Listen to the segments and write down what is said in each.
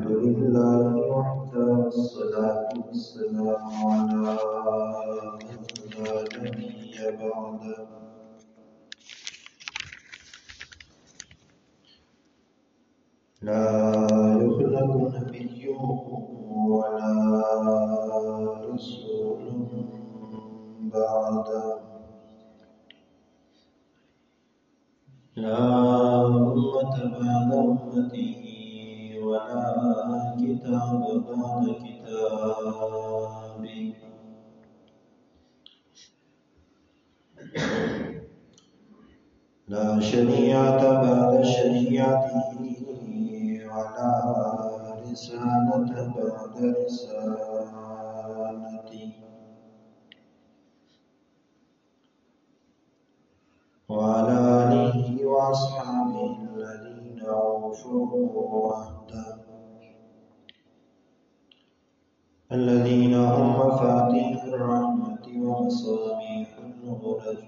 الحمد لله وحده والصلاة والسلام على من لا نبي بعده. لا يخلق نبي ولا رسول بعده. لا أمة بعد أمته ولا كتاب بعد كتابه. لا شريعة بعد شريعته ولا رسالة بعد رسالته. وعلى آله وأصحابه الذين أوفوا عهده، الذين هم مفاتيح الرحمة ومصابيح الغرج،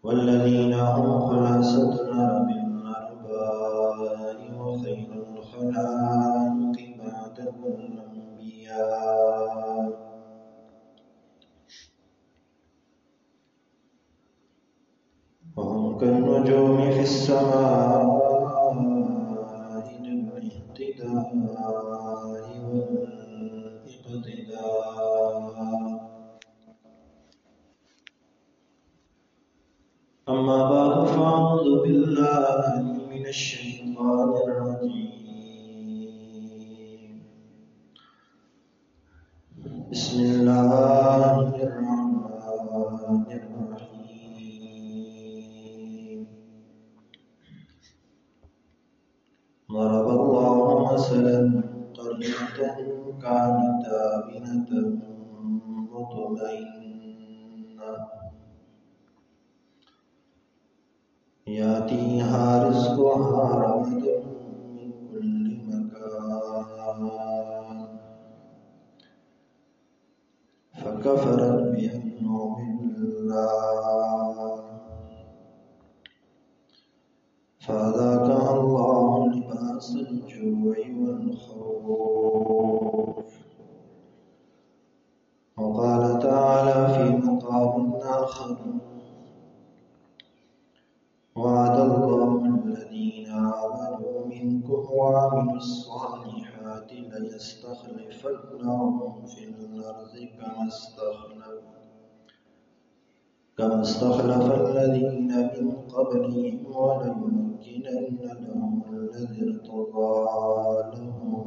والذين هم خلاصة الأرب الأرباء وخير الخلائق بعدهم الأنبياء. وهم كالنجوم في السماء للاهتداء والاقتداء. أما بعد فأعوذ بالله من الشيطان الرجيم. بسم الله الرحمن الرحيم. ضرب الله مثلا قرية كانت آمنة مطمئنة يأتيها رزقها رغدا من كل مكان فكفرت بأنعم الله فأذاقها الله لباس الجوع والخوف. وقال تعالى في مقام آخر: وعد الله الذين آمنوا منكم وعملوا الصالحات ليستخلفنهم في الأرض كما استخلف الذين من قبلهم وليمكنن لهم الذي ارتضى لهم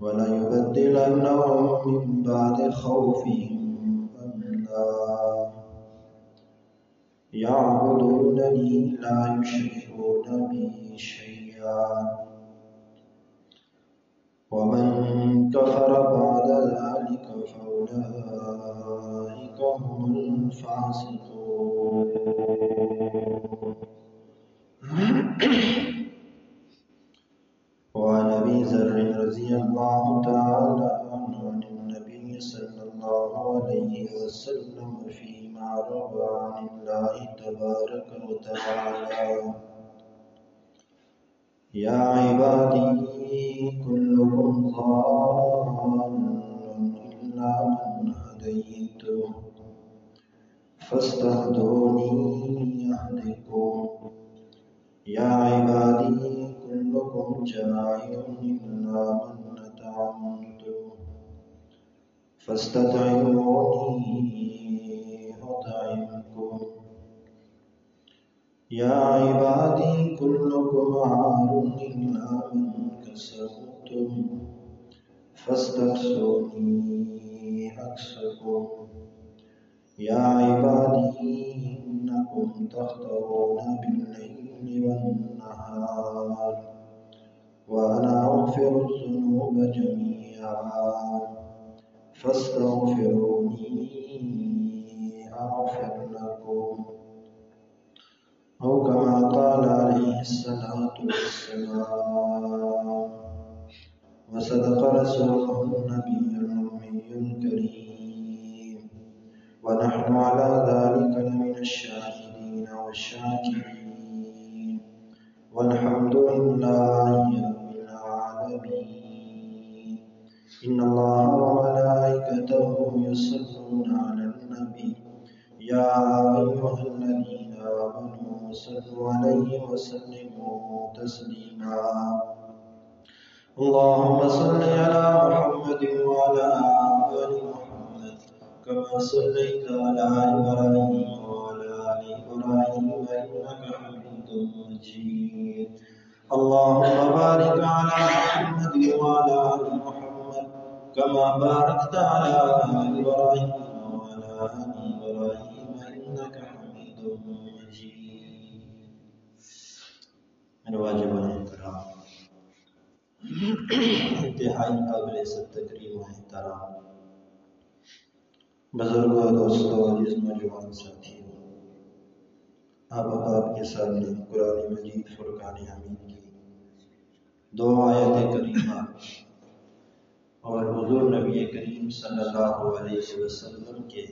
وليبدلنهم من بعد خوفهم أمنا يعبدونني لا يشركون بي شيئا. ومن كفر بعد ذلك فأولئك هم الفاسقون. وعن أبي ذر رضي الله تعالى عنه عن النبي صلى الله عليه وسلم فيما روى عن الله تبارك وتعالى: يا عبادي كلكم ضال إلا من هديته فاستهدوني أهدكم. يا عبادي كلكم جائع إلا من أطعمته فاستطعموني أطعمكم. يا عبادي كلكم عار إلا من كسوتم فاستكسوني أكسكم. يا عبادي إنكم تخطئون بالليل والنهار وأنا أغفر الذنوب جميعا فاستغفروني أغفر لكم. أو كما قال عليه الصلاة والسلام. وصدق رسوله النبي الأمي الكريم، ونحن على ذلك لمن الشاهدين والشاكرين، والحمد الحمد لله رب العالمين إن الله وملائكته يصلون على النبي يا أيها الذين آمنوا صلوا عليه وسلموا تسليما اللهم صل على محمد وعلى آل محمد كما صليت على إبراهيم وعلى آل إبراهيم إنك حميد مجيد اللهم بارك على محمد وعلى آل محمد كما باركت على إبراهيم وعلى آل إبراهيم إنك حميد مجيد میرے واجبان کرام، انتہائی قابل تکریم و احترام بزرگوں، دوستوں، عزیز نوجوان ساتھیوں، آپ کے سامنے قرآن مجید فرقان حمید کی 2 آیت کریمہ اور حضور نبی کریم صلی اللہ علیہ وسلم کے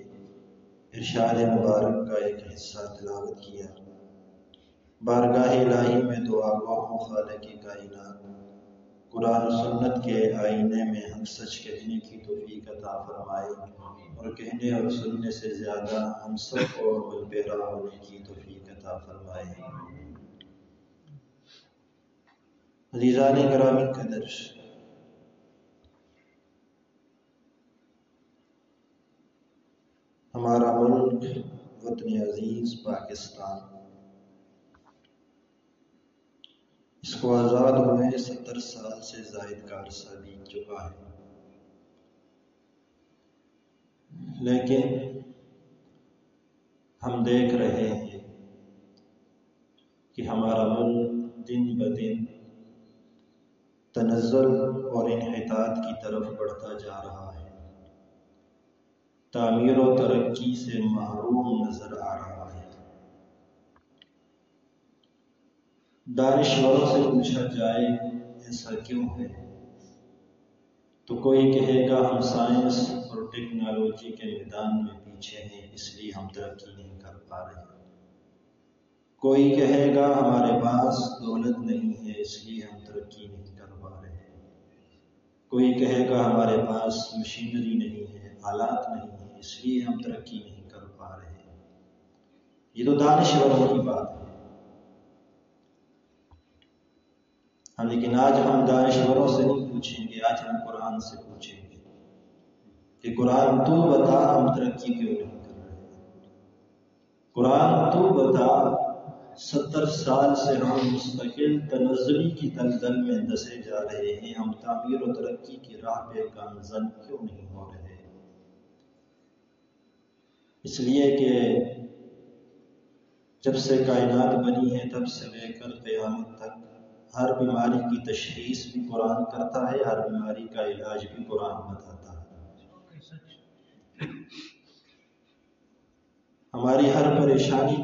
ارشاد مبارک کا ایک حصہ تلاوت کیا۔ بارگاہ الہی میں دعا گو خالق کائنات قرآن و سنت کے آئینے میں حق سچ کہنے کی توفیق عطا فرمائے اور کہنے اور سننے سے زیادہ ہم سب کو عمل پیرا ہونے کی توفیق عطا فرمائے۔ عزیزان گرامی قدر، ہمارا ملک وطن عزیز پاکستان، اس کو آزاد ہوئے 70 سال سے زائد کا عرصہ بیت چکا ہے، لیکن ہم دیکھ رہے ہیں کہ ہمارا ملک دن بدن تنزل اور انحطاط کی طرف بڑھتا جا رہا ہے، تعمیر و ترقی سے محروم نظر آ رہا ہے۔ دانشوروں سے پوچھا جائے ایسا کیوں ہے تو کوئی کہے گا ہم سائنس اور ٹیکنالوجی کے میدان میں پیچھے ہیں، اس لیے ہم ترقی نہیں کر پا رہے۔ کوئی کہے گا ہمارے پاس دولت نہیں ہے، اس لیے ہم ترقی نہیں کر پا رہے۔ کوئی کہے گا ہمارے پاس مشینری نہیں ہے، آلات نہیں ہے، اس لیے ہم ترقی نہیں کر پا رہے۔ یہ تو دانشوروں کی بات ہے، لیکن آج ہم دانشوروں سے نہیں پوچھیں گے، آج ہم قرآن سے پوچھیں گے کہ قرآن تو بتا ہم ترقی کیوں نہیں کر رہے۔ قرآن تو بتا 70 سال سے ہم مستقل تنزلی کی دلدل میں دسے جا رہے ہیں، ہم تعمیر و ترقی کی راہ پہ گامزن کیوں نہیں ہو رہے؟ اس لیے کہ جب سے کائنات بنی ہے تب سے لے کر قیامت تک ہر بیماری کی تشخیص بھی قرآن کرتا ہے، ہر بیماری کا علاج بھی قرآن بتاتا ہے۔ ہماری ہر پریشانی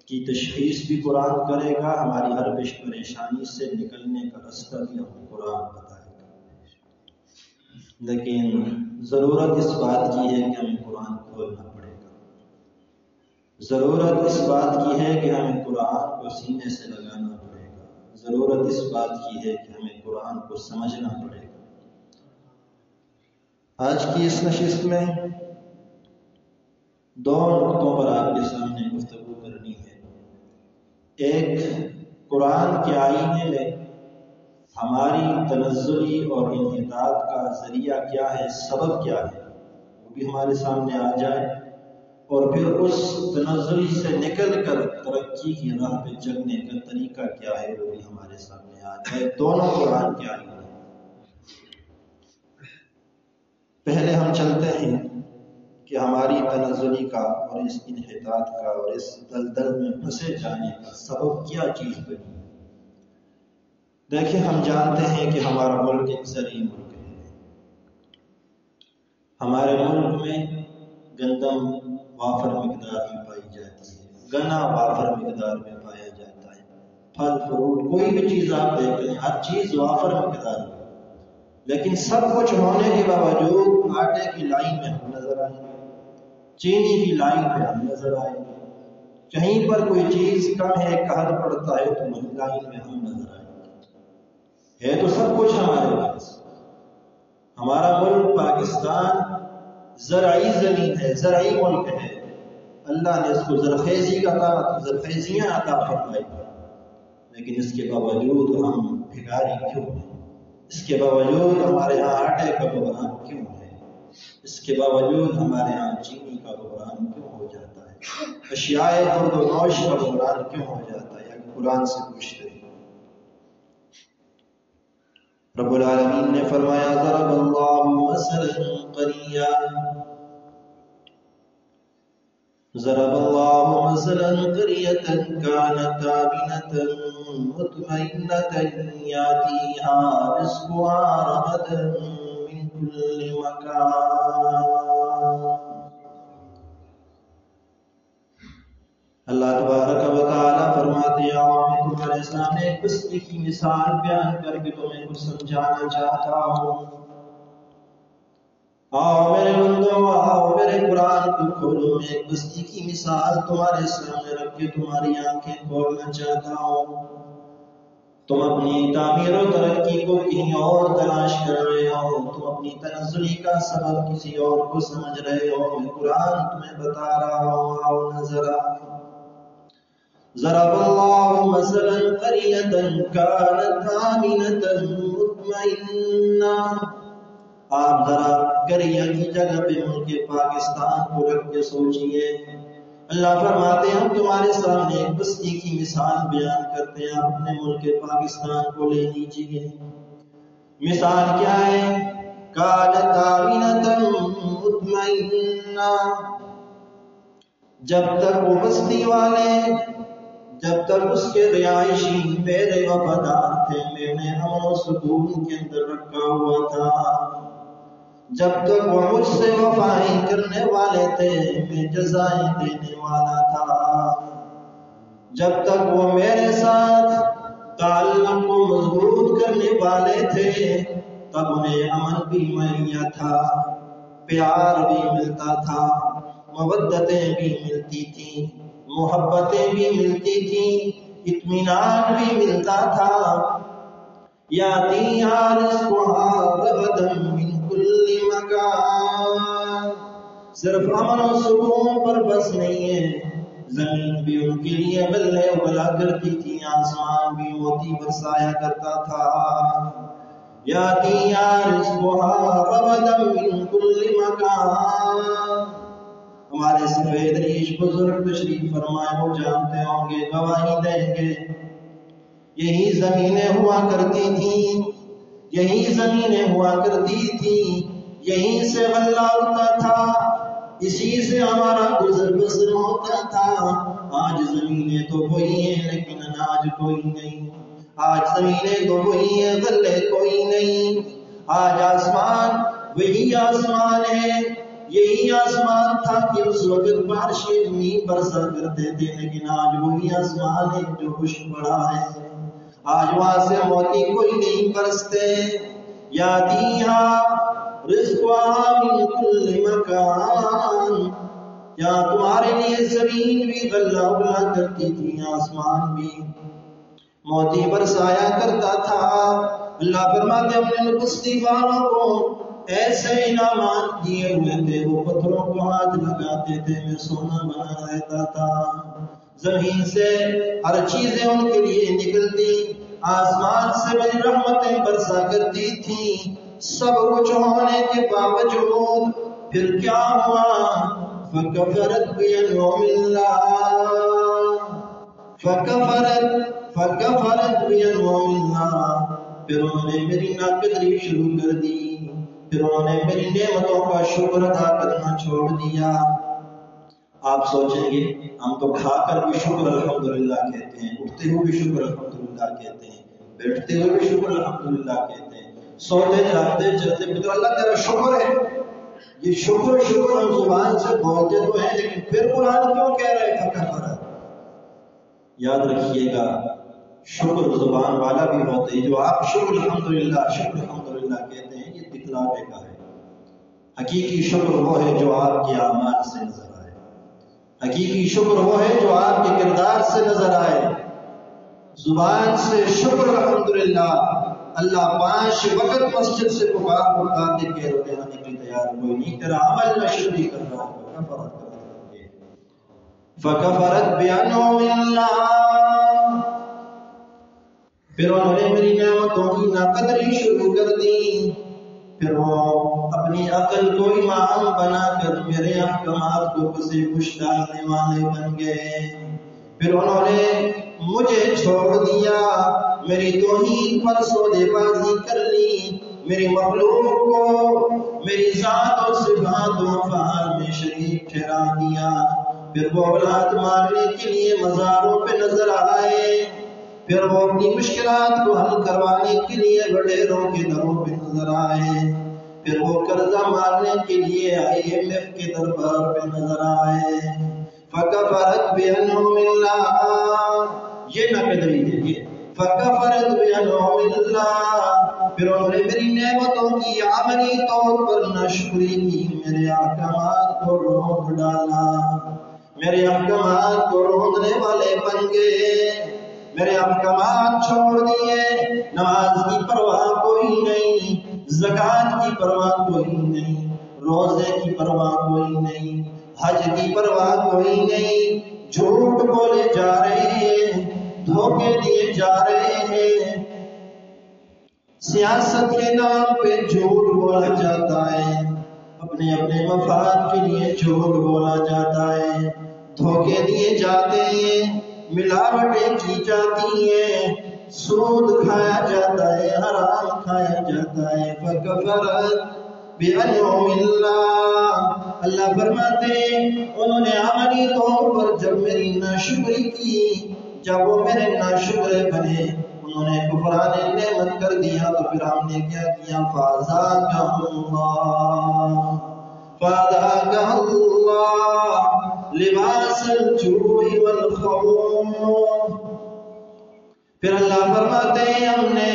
کی تشخیص بھی قرآن کرے گا، ہماری ہر پریشانی سے نکلنے کا راستہ بھی ہمیں قرآن بتائے گا۔ لیکن ضرورت اس بات کی ہے کہ ہمیں قرآن کھولنا پڑے گا، ضرورت اس بات کی ہے کہ ہمیں قرآن کو سینے سے لگانا پڑے گا، ضرورت اس بات کی ہے کہ ہمیں قرآن کو سمجھنا پڑے گا۔ آج کی اس نشست میں 2 نقطوں پر آپ کے سامنے گفتگو کرنی ہے۔ ایک، قرآن کے آئینے میں ہماری تنزلی اور انحطاط کا ذریعہ کیا ہے، سبب کیا ہے، وہ بھی ہمارے سامنے آ جائے، اور پھر اس تنزلی سے نکل کر ترقی کی راہ پہ چلنے کا طریقہ کیا ہے وہ بھی ہمارے سامنے آ جائے۔ دونوں قرآن کے آئینے۔ پہلے ہم چلتے ہیں کہ ہماری تنزلی کا اور اس انحطاط کا اور اس دلدل میں پھنسے جانے کا سبب کیا چیز بنی۔ دیکھیں، ہم جانتے ہیں کہ ہمارا ملک ایک زرعی ملک ہے۔ ہمارے ملک میں گندم وافر مقدار میں پائی جاتی ہے، گنا وافر مقدار میں پایا جاتا ہے، پھل فروٹ کوئی بھی چیز آپ دیکھ لیں ہر چیز وافر مقدار میں، لیکن سب کچھ ہونے کے باوجود آٹے کی لائن میں ہم نظر آئیں گے، چینی کی لائن پہ ہم نظر آئیں گے، کہیں پر کوئی چیز کم ہے، قحط پڑتا ہے تو لائن میں ہم نظر آئیں گے۔ ہے تو سب کچھ ہمارے پاس، ہمارا ملک پاکستان زرعی زمین ہے، زرعی ملک ہے، اللہ نے اس کو زرخیزیاں عطا فرمائی، لیکن اس کے باوجود ہم بھکاری کیوں ہیں؟ اس کے باوجود ہمارے ہاں آٹے کا بحران کیوں ہے؟ اس کے باوجود ہمارے ہاں چینی کا بحران کیوں ہو جاتا ہے؟ اشیاء خرد و نوش کا بحران کیوں ہو جاتا ہے؟ قرآن سے پوچھتے ہیں۔ رب العالمین نے فرمایا ضرب اللہ مثلا قریہ، ضرب اللہ مثلا قریۃ کانت آمنۃ مطمئنۃ یاتیہا رزقها رغدا من کل مکان۔ اللہ تبارک و تعالیٰ فرماتے ہیں میں تمہارے سامنے ایک بستی کی مثال بیان کر کے تمہیں کچھ سمجھانا چاہتا ہوں۔ آؤ میرے بندو، آؤ میرے قرآن کو کھولو، میں ایک بستی کی مثال تمہارے سامنے رکھ کے تمہاری آنکھیں کھولنا چاہتا ہوں۔ تم اپنی تعمیر و ترقی کو کہیں اور تلاش کر رہے ہو، تم اپنی تنزلی کا سبب کسی اور کو سمجھ رہے ہو، میں قرآن تمہیں بتا رہا ہوں، آؤ نظر آؤ۔ ضرب اللہ مثلا قریۃ کانت آمنۃ مطمئنہ، آپ ذرا قریہ کی جگہ پہ ملک پاکستان کو رکھ کے سوچئے۔ اللہ فرماتے ہیں ہم تمہارے سامنے ایک بستی کی مثال بیان کرتے ہیں، آپ اپنے ملک پاکستان کو لے لیجئے۔ مثال کیا ہے؟ کانت آمنۃ مطمئنہ، جب تک وہ بستی والے، جب تک اس کے رہائشی میرے وفادار تھے، میں نے امن و سکون کے اندر رکھا ہوا تھا، جب تک وہ مجھ سے وفائیں کرنے والے تھے میں جزائیں دینے والا تھا، جب تک وہ میرے ساتھ تعلق کو مضبوط کرنے والے تھے تب انہیں امن بھی مہیا تھا، پیار بھی ملتا تھا، مودتیں بھی ملتی تھیں، محبتیں بھی ملتی تھیں، اطمینان بھی ملتا تھا۔ یاتیہا رزقها رغدا من کل مکان، صرف امن و سکون پر بس نہیں ہے، زمین بھی ان کے لیے بلے اگلا کرتی تھی، آسمان بھی موتی برسایا کرتا تھا۔ یاتیہا رزقها رغدا من کل مکان۔ ہمارے سفید ریش بزرگ تشریف فرمائے، وہ جانتے ہوں گے، گواہی دیں گے، یہی زمینیں ہوا کرتی تھیں، یہی زمینیں ہوا کرتی تھیں، یہیں سے غلہ ہوتا تھا، اسی سے ہمارا گزر بسر ہوتا تھا۔ آج زمینیں تو وہی ہیں لیکن اناج کوئی نہیں، آج زمینیں تو وہی ہیں، غلے کوئی نہیں، آج آسمان وہی آسمان ہے، یہی آسمان تھا کہ اس وقت بارشیں نہیں برسا کرتے تھے، لیکن آج وہی آسمان ہے جو خشک پڑا ہے، آج وہاں سے موتی کوئی نہیں برستے۔ یاتیہا رزقها من کل مکان، یہاں تمہارے لیے زمین بھی غلہ اگلا کرتی تھی، آسمان بھی موتی برسایا کرتا تھا۔ اللہ فرماتے ہم نے بستی والوں کو ایسے انعامات دیے ہوئے تھے، وہ پتھروں کو ہاتھ لگاتے تھے میں سونا بنا رہتا تھا، زمین سے ہر چیزیں ان کے لیے نکلتی، آسمان سے بڑی رحمتیں برسا کرتی تھیں، سب کچھ ہونے کے باوجود پھر کیا ہوا؟ فکفرت بانعم اللہ، فکفرت بانعم اللہ، پھر انہوں نے میری ناقدری شروع کر دی، پھر انہوں نے میری نعمتوں کا شکر ادا کرنا چھوڑ دیا۔ آپ سوچیں گے ہم تو کھا کر بھی شکر الحمدللہ کہتے ہیں، اٹھتے ہوئے بھی شکر الحمدللہ کہتے ہیں، بیٹھتے ہوئے بھی شکر الحمدللہ کہتے ہیں، سوتے جاگتے چلتے پھرتے اللہ تیرا شکر ہے، یہ شکر ہم زبان سے بولتے تو ہیں، لیکن پھر قرآن کیوں کہہ رہے فکفرت؟ یاد رکھیے گا شکر زبان والا بھی ہوتے ہیں، جو آپ شکر الحمدللہ کہتے ہیں، یہ دکھلاوے کا ہے، حقیقی شکر وہ ہے جو آپ کے اعمال سے نظر آئے، حقیقی شکر وہ ہے جو آپ کے کردار سے نظر آئے. زبان سے شکر الحمدللہ. اللہ 5 وقت مسجد سے پکار کے کہہ رہے آنے کے تیار کوئی نہیں، تیرا عمل نہ شکری کر رہا ہے. فکفرت بِأَنْعُمِ اللَّهِ، پھر انہوں نے میری نعمتوں کی ناقدری شروع کر دی. پھر وہ اپنی عقل کو امام بنا کر میرے احکامات کو پسے پش ڈالنے والے بن گئے. پھر انہوں نے مجھے چھوڑ دیا، میری توحید پر سودے بازی کر لی، میری مخلوق کو میری ذات و صفات و افعال میں شریک ٹھہرا دیا. پھر وہ اولاد مارنے کے لیے مزاروں پہ نظر آئے. پھر وہ اپنی مشکلات کو حل کروانے کے لیے وڈیروں کے دروں پہ نظر آئے. پھر وہ قرضہ مارنے کے لیے IMF کے دربار پہ نظر آئے. فکفرت بِأَنْعُمِ اللَّهِ، یہ ناقدری دیکھیے. فکفرت بِأَنْعُمِ اللَّهِ، پھر انہوں نے میری نعمتوں کی عملی طور پر ناشکری کی، میرے احکامات کو روند ڈالا، میرے احکامات کو روندنے والے بن گئے، میرے احکامات چھوڑ دیے. نماز کی پرواہ کوئی نہیں، زکوٰۃ کی پرواہ کوئی نہیں، روزے کی پرواہ کوئی نہیں، حج کی پرواہ کوئی نہیں. جھوٹ بولے جا رہے ہیں، دھوکے دیے جا رہے ہیں. سیاست کے نام پہ جھوٹ بولا جاتا ہے، اپنے اپنے مفاد کے لیے جھوٹ بولا جاتا ہے، دھوکے دیے جاتے ہیں، ملاوٹیں کی جاتی ہیں، سود کھایا جاتا ہے، حرام کھایا جاتا ہے. فکفرت بِأَنْعُمِ اللَّهِ، اللہ فرماتے انہوں نے عملی طور پر جب میری ناشکری کی، جب وہ میرے ناشکرے بنے، انہوں نے کفران نعمت کر دیا، تو پھر ہم نے کیا کیا؟ فَأَذَاقَهُ اللَّهُ لِبَاسَ الْجُوعِ وَالْخَوْفِ. پھر اللہ فرماتے ہیں ہم نے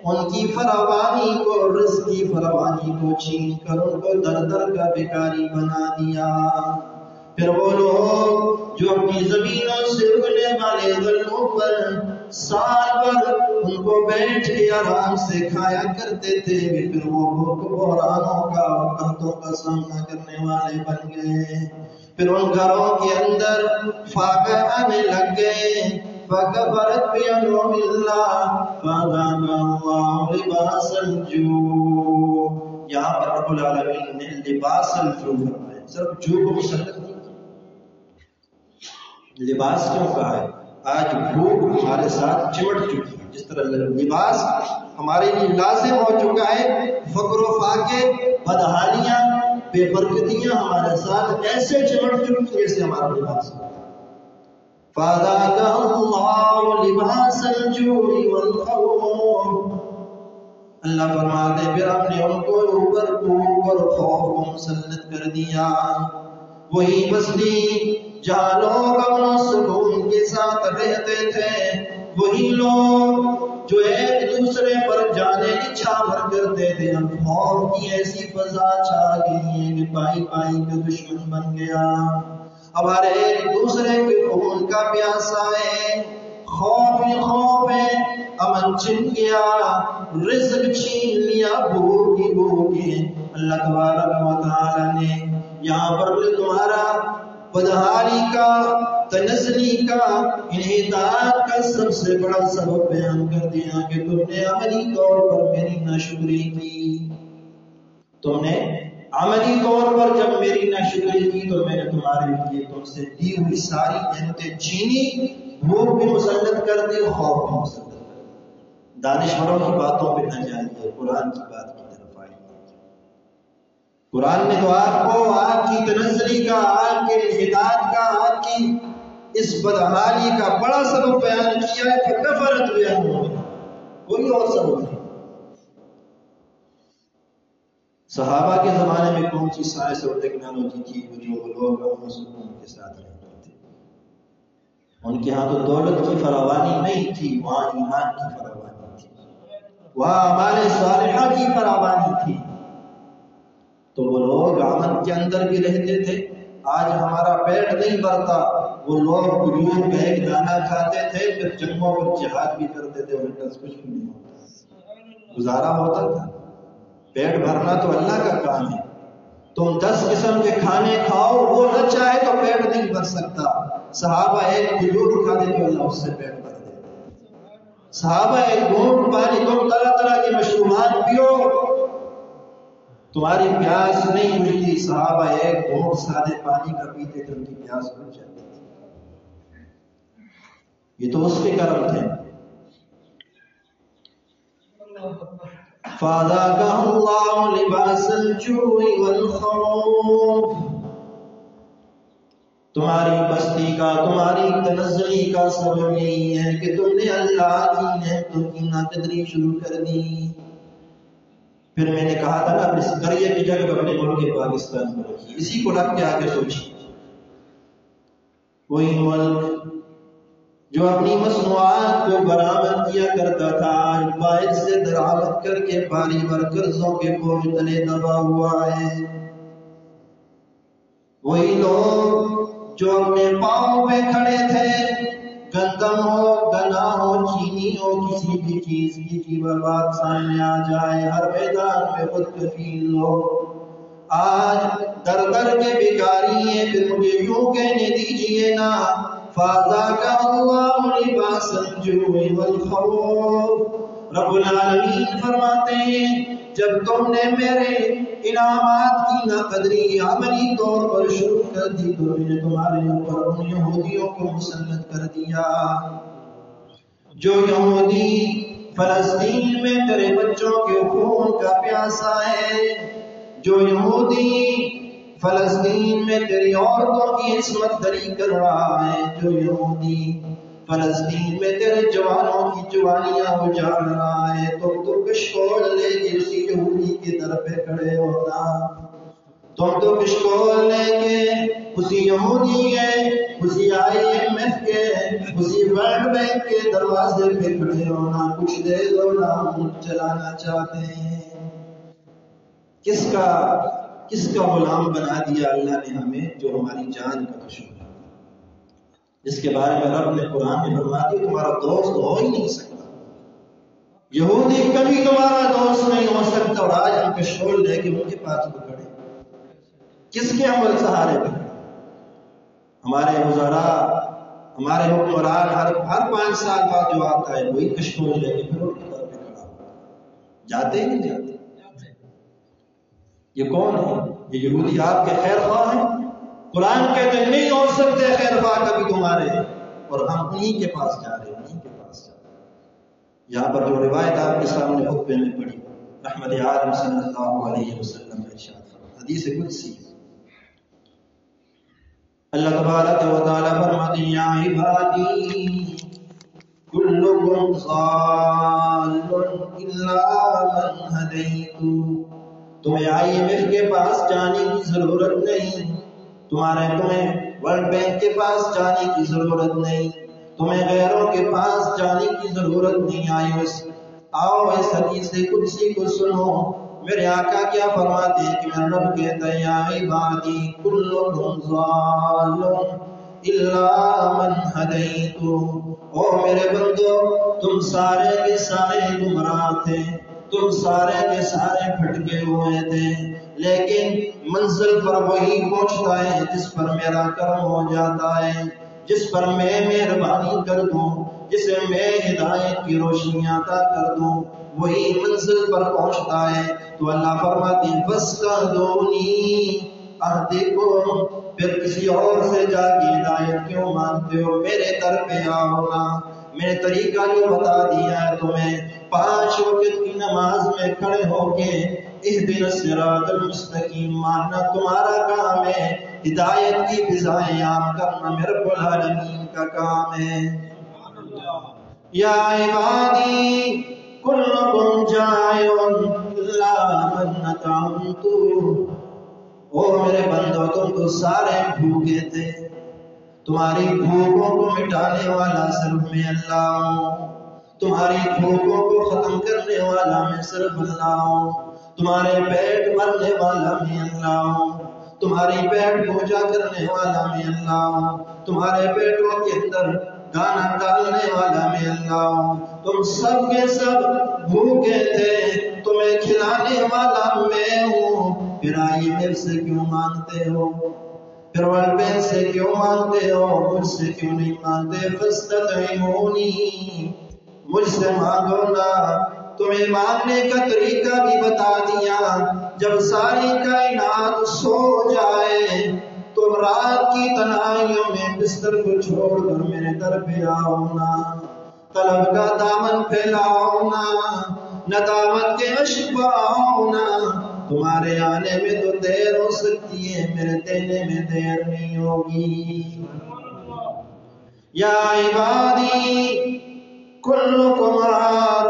ان کی فراوانی کو، رزق کی فراوانی کو چھین کر ان کو در در کا بھکاری بنا دیا. پھر وہ لوگ جو اپنی زمینوں سے اگنے والے غلوں پر سال بھر ان کو بیٹھ کے آرام سے کھایا کرتے تھے، پھر وہ بحرانوں کا اور قحطوں کا سامنا کرنے والے بن گئے. پھر ان گھروں کے اندر فاقہ آنے لگ گئے. فَكَفَرَتْ بِأَنْعُمِ اللَّهِ فَأَذَاقَهَا اللَّهُ لِبَاسَ الْجُوعِ. یہاں پر رب العالمین نے لباس الجوع فرمایا، صرف جو کو مسلط نہیں، لباس کیوں کہا ہے؟ آج بھوک ہمارے ساتھ چمٹ چکی ہے، جس طرح لباس ہمارے لیے لازم ہو چکا ہے، فقر و فاقے، بدحالیاں، بے برکتیاں ہمارے ساتھ ایسے چمٹ چکی جیسے ہمارا لباس ہے. فَأَذَاقَهَا اللَّهُ لِبَاسَ الْجُوعِ وَالْخَوْفِ. اللہ فرماتے پھر ہم نے ان کو اوپر بھوک اور خوف کو مسلط کر دیا. وہی بستی جہاں لوگ امن و سکون کے ساتھ رہتے تھے، وہی لوگ جو ایک دوسرے پر جانے نچھاور کرتے تھے، اب خوف کی ایسی فضا چھا گئی ہے کہ پائی پائی کا دشمن بن گیا. اب ہر ایک دوسرے کے خون کا پیاسا ہے، خوف ہی خوف ہے، امن چھن گیا، رزق چھین لیا، بھوک ہی بھوک ہے. اللہ تبارک و تعالی نے یہاں پر تمہارا بدحالی کا، تنزلی کا، انحطاط کا سب سے بڑا سبب بیان کر دیا کہ تم نے عملی طور پر میری ناشکری کی. تم نے عملی طور پر جب میری ناشکری کی تو میں نے تمہارے لیے تم سے دی ہوئی ساری نعمتیں چھینی، بھوک بھی مسلط کر دی، خوف بھی مسلط کر دی. دانشوروں کی باتوں پہ نہ جائیے، قرآن کی بات کی طرف آئیے. قرآن نے تو آپ کو آگ کی تنزلی کا، آگ کے انحطاط کا، آگ کی اس بدحالی کا بڑا سبب بیان کیا ہے. فَكَفَرَتْ بِأَنْعُمِ اللَّهِ، کوئی اور سبب نہیں. صحابہ کے زمانے میں کون سی سائنس اور ٹیکنالوجی تھی جو لوگ امن و سکون کے ساتھ رہتے تھے؟ ان کے ہاں تو دولت کی فراوانی نہیں تھی، وہاں ایمان کی فراوانی تھی، وہاں اعمال صالحہ کی فراوانی تھی. تو وہ لوگ امن کے اندر بھی رہتے تھے، آج ہمارا پیٹ نہیں بھرتا، وہ لوگ کھجور کا ایک دانہ کھاتے تھے پھر جنگوں پر جہاد بھی کرتے تھے، ان کا کچھ بھی نہیں ہوتا، گزارا ہوتا تھا۔ پیٹ بھرنا تو اللہ کا کام ہے۔ تم 10 قسم کے کھانے کھاؤ، وہ نہ چاہے تو پیٹ نہیں بھر سکتا۔ صحابہ ایک کھجور کھاتے تو اللہ اس سے پیٹ بھر دیتے۔ صحابہ ایک گھونٹ پانی، تم طرح طرح کے مشروبات پیو، تمہاری پیاس نہیں بجھتی۔ صحابہ ایک گھونٹ سادے پانی کا پیتے تو ان کی پیاس بجھ جاتی تھی۔ یہ تو اس کے کرم تھے۔ فَأَذَاقَهُ اللَّهُ لِبَاسَ الْجُوعِ وَالْخَوْفِ، تمہاری پستی کا، تمہاری تنزلی کا سبب یہی ہے کہ تم نے اللہ کی نعمتوں کی ناقدری شروع کر دی۔ پھر میں نے کہا تھا نا، اس قریے کی جگہ اپنے ملک پاکستان میں رکھی، اسی کو رکھ کے آگے سوچیے۔ وہی ملک جو اپنی مصنوعات کو برآمد کیا کرتا تھا، باہر سے درآمد کر کے باری بار قرضوں کے بوجھ تلے دبا ہوا ہے۔ وہی لوگ جو اپنے پاؤں پہ کھڑے تھے، گندم ہو، گنا ہو، چینی ہو، کسی بھی چیز کی بات سامنے آ جائے ہر میدان میں خود کفیل لوگ آج در در کے بھکاری ہیں۔ پھر مجھے یوں کہنے دیجئے نا، فَأَذَاقَهُ اللَّهُ لِبَاسَ الْجُوعِ وَالْخَوْفِ، رب العالمین فرماتے ہیں جب تم نے میرے انعامات کی ناقدری عملی طور پر شروع کر دی تو میں نے تمہارے اوپر ان یہودیوں کو مسلط کر دیا جو یہودی فلسطین میں تیرے بچوں کے خون کا پیاسا ہے، جو یہودی فلسطین میں تیری عورتوں کی عصمت دری کر رہا ہے، جو یہودی فلسطین میں تیرے جوانوں کی جوانیاں اجاڑ رہا ہے، تم تو کشکول لے کے اسی یہودی کے در پہ کھڑے ہونا، تم تو کشکول لے کے اسی یہودی کے، اسی IMF کے، اسی ورلڈ بینک کے دروازے پہ کھڑے ہونا، کچھ دے دو نا، ملک چلانا چاہتے ہیں۔ کس کا غلام بنا دیا اللہ نے ہمیں، جو ہماری جان کا دشمن، جس کے بارے میں رب نے قرآن میں فرما دیا تمہارا دوست ہو ہی نہیں سکتا، یہودی کبھی تمہارا دوست نہیں ہو سکتا، اور آج ہم کشکول لے کے ان کے پاس کو کھڑے، کس کے عمل سہارے پہ؟ ہمارے وزراء، ہمارے حکمران ہر 5 سال بعد جو آتا ہے وہی کشکول لے کے پھر ان کے طرف پہ کھڑا جاتے ہی نہیں جاتے۔ یہ کون ہے؟ یہ یہودی آپ کے خیر خواہ ہیں؟ قرآن کہتے ہیں نہیں ہو سکتے خیر خواہ کبھی تمہارے، اور ہم انہیں کے پاس جا رہے ہیں، انہیں کے پاس جا رہے ہیں۔ یہاں پر جو روایت آپ کے سامنے خطبے میں پڑھی، رحمت عالم صلی اللہ علیہ وسلم کا ارشاد فرمایا، حدیث قدسی، اللہ تبارک و تعالی فرماتے ہیں یا عبادی کلکم ضال الا من ہدیت، تمہیں IMF کے پاس جانے کی ضرورت نہیں، تمہیں ورلڈ بینک کے پاس جانے کی ضرورت نہیں، تمہیں غیروں کے پاس جانے کی ضرورت نہیں۔ آؤ اس حدیث قدسی کو سنو، میرے آقا کیا فرماتے ہیں کہ میرا رب کہتا ہے یا عبادی کلکم ضال الا من ہدیت، او میرے بندو تم سارے کے سارے گمراہ تھے، تم سارے کے سارے بھٹکے ہوئے تھے، لیکن منزل پر وہی پہنچتا ہے جس پر میرا کرم ہو جاتا ہے، جس پر میں مہربانی کر دوں، جسے میں ہدایت کی روشنی عطا کر دوں، وہی منزل پر پہنچتا ہے۔ تو اللہ فرماتے ہیں فاستہدونی اہدکم، پھر کسی اور سے جا کے ہدایت کیوں مانگتے ہو؟ میرے در پہ آؤ نا، میں نے طریقہ جو بتا دیا ہے تمہیں، 5 وقت کی نماز میں کھڑے ہو کے اہدنا الصراط المستقیم ماننا تمہارا کام ہے، ہدایت کی فضائیں عام کرنا میرے رب العالمین کا کام ہے۔ یا عبادی کلکم جائع الا من اطعمت، او میرے بندو تم تو سارے بھوکے تھے، تمہاری بھوکوں کو مٹانے والا صرف میں اللہ ہوں، تمہاری بھوکوں کو ختم کرنے والا میں صرف اللہ ہوں، تمہارے پیٹ بھرنے والا میں اللہ ہوں، تمہاری پیٹ پوجا کرنے والا میں اللہ ہوں، تمہارے پیٹوں کے اندر دانا ڈالنے والا میں اللہ ہوں، تم سب کے سب بھوکے تھے، تمہیں کھلانے والا میں ہوں، پھر آئیے میرے سے کیوں مانگتے ہو؟ پھر والدین سے کیوں مانگتے ہو؟ مجھ سے کیوں نہیں مانگتے؟ فاستطعمونی، مجھ سے مانگو نا۔ تمہیں مانگنے کا طریقہ بھی بتا دیا، جب ساری کائنات سو جائے تم رات کی تنہائیوں میں بستر کو چھوڑ کر میرے در پہ آؤ نا، طلب کا دامن پھیلاؤ نا، ندامت کے اشک بہاؤ نا۔ تمہارے آنے میں تو دیر ہو سکتی ہے، میرے دینے میں دیر نہیں ہوگی۔ یا عبادی کلکم عار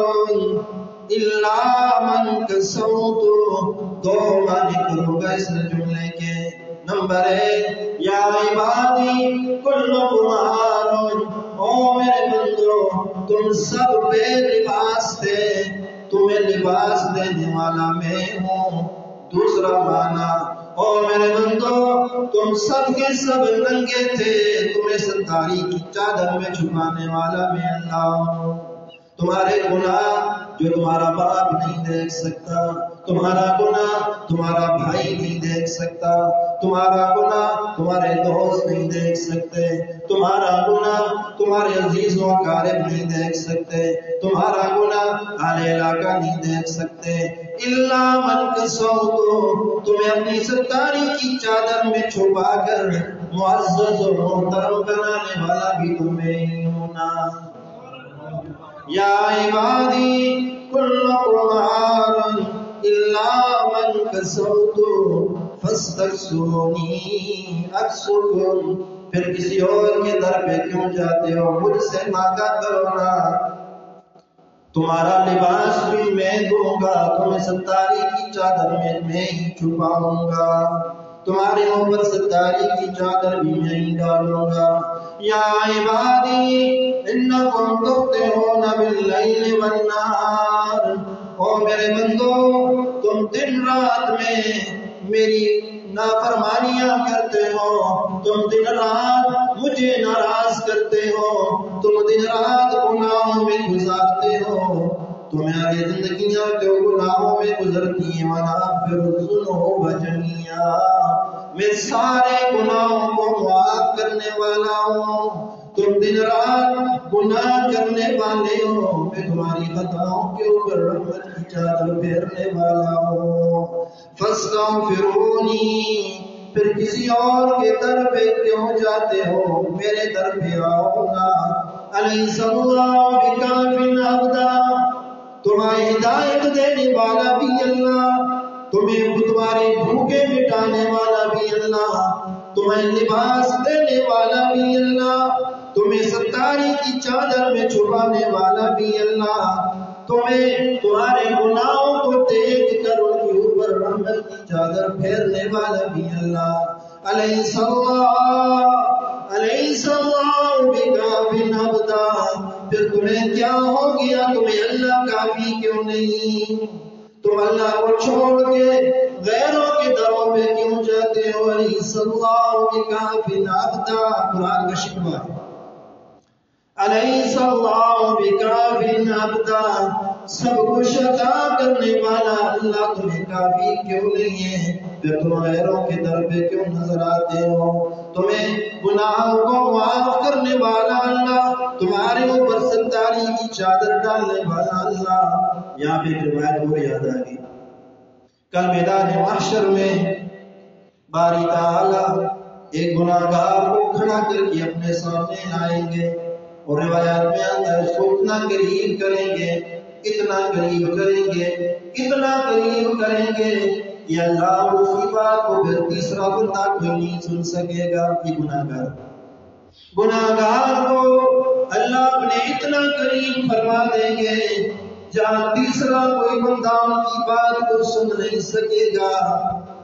الا من کسوت، دو معنی کروں گا اس جملے کے۔ نمبر 1، یا عبادی کلکم عار، او میرے بندو تم سب بے لباس تھے، تمہیں لباس دینے والا میں ہوں۔ دوسرا معنی، او میرے بندو تم سب کے سب ننگے تھے، تمہیں ستاری کی چادر میں چھپانے والا میں اللہ ہوں۔ تمہارے گناہ جو تمہارا باپ نہیں دیکھ سکتا، تمہارا گناہ تمہارا بھائی نہیں دیکھ سکتا، تمہارا گناہ تمہارے دوست نہیں دیکھ سکتے، تمہارا گناہ تمہارے عزیز و اقارب نہیں دیکھ سکتے، تمہارا گناہ اہل علاقہ نہیں دیکھ سکتے۔ الا من کسوت، تمہیں اپنی ستاری کی چادر میں چھپا کر معزز و محترم بنانے والا بھی تمہیں ہی ہونا۔ یا عبادی کلکم عار الا من کسوت فاستکسونی اکسکم، پھر کسی اور کے در پہ کیوں جاتے ہو؟ مجھ سے مانگا کرو نا، تمہارا لباس بھی میں دوں گا، تمہیں ستاری کی چادر میں ہی چھپاؤں گا، تمہارے اوپر ستاری کی چادر بھی میں ہی ڈالوں گا۔ یا عبادی انکم تخطئون باللیل والنہار، او میرے بندو تم دن رات میں میری نافرمانیاں کرتے ہو، تم دن رات مجھے ناراض کرتے ہو، تم دن رات گناہوں میں گزارتے ہو، تمہاری زندگیاں جو گناہوں میں گزرتی ہیں، وَنَغْفِرُ الذُّنُوبَ جَمِيعًا، میں سارے گناہوں کو معاف کرنے والا ہوں۔ تم دن رات گناہ کرنے والے ہو، میں تمہاری خطاؤں کے اوپر رحمت کی چادر پھیرنے والا ہوں۔ فاستغفرونی، پھر کسی اور کے در پہ کیوں جاتے ہو؟ میرے در پہ آؤ نا۔ الیس اللہ بکاف عبدا، تمہیں ہدایت دینے والا بھی اللہ، تمہیں تمہارے بھوکے مٹانے والا بھی اللہ، تمہیں لباس دینے والا بھی اللہ، تمہیں ستاری کی چادر میں چھپانے والا بھی اللہ، تمہیں تمہارے گناہوں کو دیکھ کر ان کے اوپر رحمت کی چادر پھیرنے والا بھی اللہ۔ الیس اللہ بکاف عبدا، پھر تمہیں کیا ہو گیا؟ تمہیں اللہ کافی کیوں نہیں؟ تم اللہ کو چھوڑ کے غیروں کے دروں پہ کیوں جاتے ہو؟ الیس اللہ بکاف عبدا، قرآن کا شکوہ ہے۔ الیس اللہ بکاف عبدا، سب کچھ عطا کرنے والا اللہ تمہیں کافی کیوں نہیں ہے؟ پھر تم غیروں کے در پہ کیوں نظر آتے ہو؟ تمہیں گناہوں کو معاف کرنے والا اللہ، تمہارے اوپر ستاری کی چادر ڈالنے والا اللہ۔ یہاں پہ ایک روایت اور یاد آ گئی، کل میدان محشر میں باری تعالی ایک گناہگار کو کھڑا کر کے اپنے سامنے لائیں گے، اور روایات میں آتا ہے اس کو اتنا قریب کریں گے، اتنا قریب کریں گے، اتنا قریب کریں گے کہ اللہ اسی بات کو پھر تیسرا بندہ کوئی نہیں سن سکے گا کہ گناہگار کو اللہ اپنے اتنا قریب فرما دیں گے جہاں تیسرا کوئی بندہ ان کی بات کو سن نہیں سکے گا۔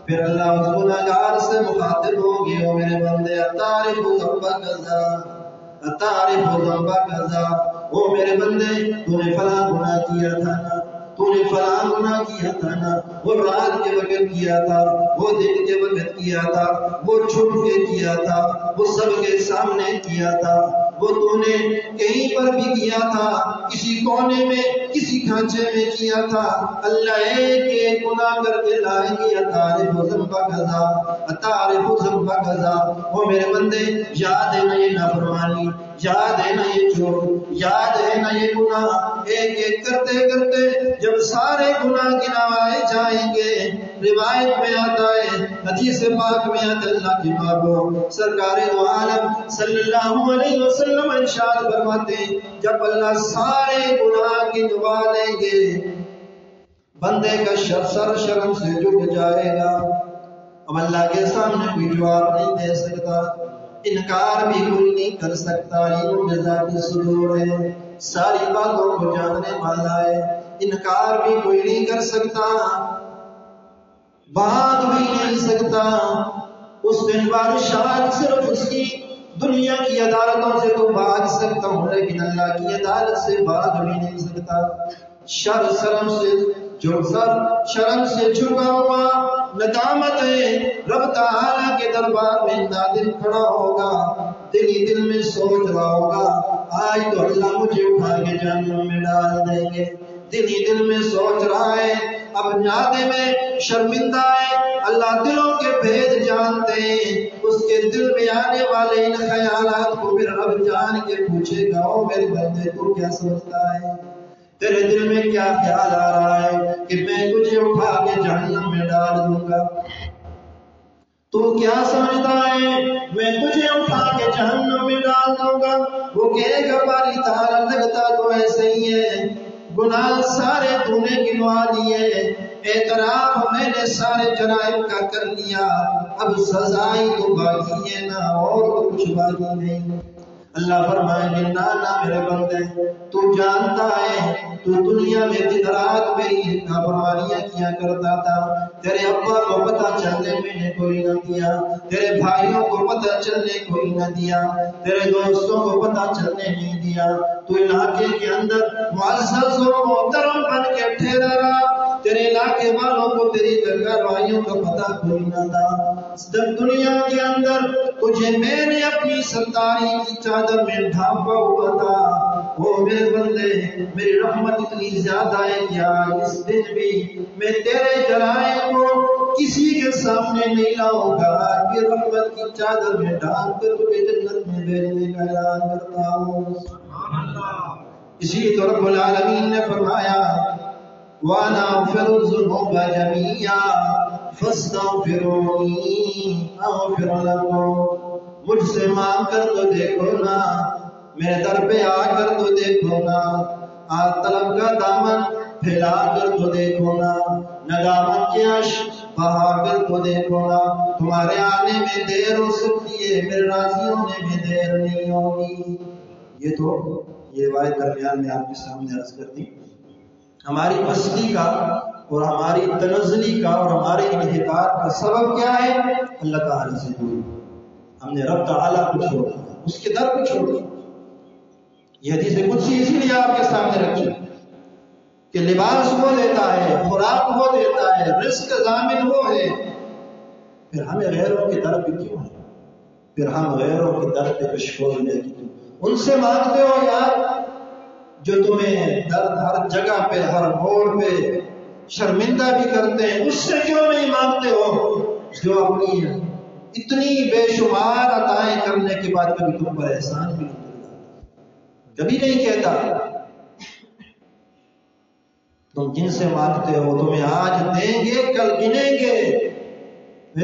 پھر اللہ اس گناہگار سے مخاطب ہوگے، او میرے بندے اتعرف ذنب کذا، اتعرف ذنب کذا، او میرے بندے تو نے فلاں گناہ کیا تھا نا، تو نے فلاں گناہ کیا تھا نا، وہ رات کے وقت کیا تھا، وہ دن کے وقت کیا تھا، وہ چھپ کے کیا تھا، وہ سب کے سامنے کیا تھا، وہ تو نے کہیں پر بھی کیا تھا، کسی کونے میں کسی ڈھانچے میں کیا تھا۔ اللہ ایک ایک گناہ کر کے لائیں گے، اتارف ذنب کذا، اتارف ذنب کذا۔ وہ میرے بندے، یاد ہے نا یہ نافرمانی، یاد ہے نا یہ چور، یاد ہے نا یہ گناہ، ایک ایک کرتے کرتے جب سارے گناہ گنوائے جائیں گے، روایت میں آتا ہے، حدیث پاک میں آتا ہے، اللہ کی بابو سرکار دو عالم صلی اللہ علیہ وسلم ارشاد فرماتے ہیں، جب اللہ سارے گناہ گنوا لیں گے، بندے کا سر شرم سے جھک جائے گا، اب اللہ کے سامنے کوئی جواب نہیں دے سکتا، انکار بھی کوئی نہیں کر سکتا، علم بذات صدور ہے، ساری باتوں کو جاننے والا ہے، انکار بھی کوئی نہیں کر سکتا، بھاگ بھی نہیں سکتا۔ اس دن بادشاہ صرف اس کی دنیا کی عدالتوں سے تو بھاگ سکتا ہوں، لیکن اللہ کی عدالت سے بھاگ بھی نہیں سکتا۔ شرم سے جھکا ہوا ندامت ہے، رب تعالیٰ کے دربار میں نادم کھڑا ہوگا، دل ہی دل میں سوچ رہا ہوگا، آج تو اللہ مجھے اٹھا کے جہنم میں ڈال دیں گے، دل ہی دل میں سوچ رہا ہے، اب نادے میں شرمندہ ہے، اللہ دلوں کے بھید جانتے ہیں، اس کے دل میں آنے والے ان خیالات کو پھر رب جان کے پوچھے گا، او میرے بندے تو کیا سمجھتا ہے، تیرے دل میں کیا خیال آ رہا ہے کہ میں تجھے اٹھا کے جہنم میں ڈال دوں گا، تو کیا سمجھتا ہے میں تجھے اٹھا کے جہنم میں ڈال دوں گا؟ وہ کہے گا باری تعالیٰ لگتا تو ایسے ہی ہے، گناہ سارے تو نے گنوا لیے، اعتراف میں نے سارے جرائم کا کر لیا، اب سزائی تو باقی ہے نا، اور تو کچھ باقی نہیں۔ اللہ فرمائیں گے نا میرے بندے، تو جانتا ہے تو دنیا میں دن رات میری نافرمانیاں کیا کرتا تھا، تیرے ابا کو پتہ چلنے میں نے کوئی نہ دیا، تیرے بھائیوں کو پتہ چلنے کوئی نہ دیا، تیرے دوستوں کو پتہ چلنے نہیں دیا، تو علاقے کے اندر معزز و محترم بن کے ٹھہرا رہا، تیرے علاقے والوں کو تیری گھر والوں کا پتہ کوئی نہ تھا، دنیا کے اندر تجھے میں نے اپنی ستاری کی چادر میں ڈھانپا ہوا تھا، وہ میرے بندے میری رحمت اتنی زیادہ ہے کہ اس دن بھی میں تیرے جرائم کو کسی کے سامنے نہیں لاؤں گا، کہ رحمت کی چادر میں ڈھانپ کر تجھے جنت میں بھیجنے کا اعلان کرتا ہوں۔ اسی تو رب العالمین نے فرمایا وَأَنَا أَغْفِرُ الذُّنُوبَ جَمِيعًا فَاسْتَغْفِرُونِي أَغْفِرْ لَكُمْ، مجھ سے مانگ کر تو دیکھو نا، میرے در پہ آ کر تو دیکھو نا، آج طلب کا دامن پھیلا کر تو دیکھو نا، ندامت کے اشک بہا کر تو دیکھو نا، تمہارے آنے میں دیر ہو سکتی ہے، میرے راضی ہونے میں دیر نہیں ہوگی۔ یہ آیت درمیان میں آپ کے سامنے عرض کر دی، ہماری پستی کا اور ہماری تنزلی کا اور ہمارے انحطاط کا سبب کیا ہے؟ اللہ تعالیٰ سے دور، ہم نے رب تعالیٰ کو چھوڑ دیا، اس کے در کو چھوڑ دیا۔ یہ حدیث قدسی اسی لیے آپ کے سامنے رکھی کہ لباس وہ دیتا ہے، خوراک وہ دیتا ہے، رزق ضامن وہ ہے، پھر ہمیں غیروں کے در پہ کیوں ہے؟ پھر ہم غیروں کے در پہ کشکول لے کے ان سے مانگتے ہو یار، جو تمہیں درد ہر جگہ پہ ہر موڑ پہ شرمندہ بھی کرتے ہیں، اس سے کیوں نہیں مانگتے ہو جو اپنی اتنی بے شمار عطائیں کرنے کے بعد کبھی تم پر احسان بھی نہیں کرتا، کبھی نہیں کہتا تم جن سے مانگتے ہو تمہیں آج دیں گے کل گنیں گے،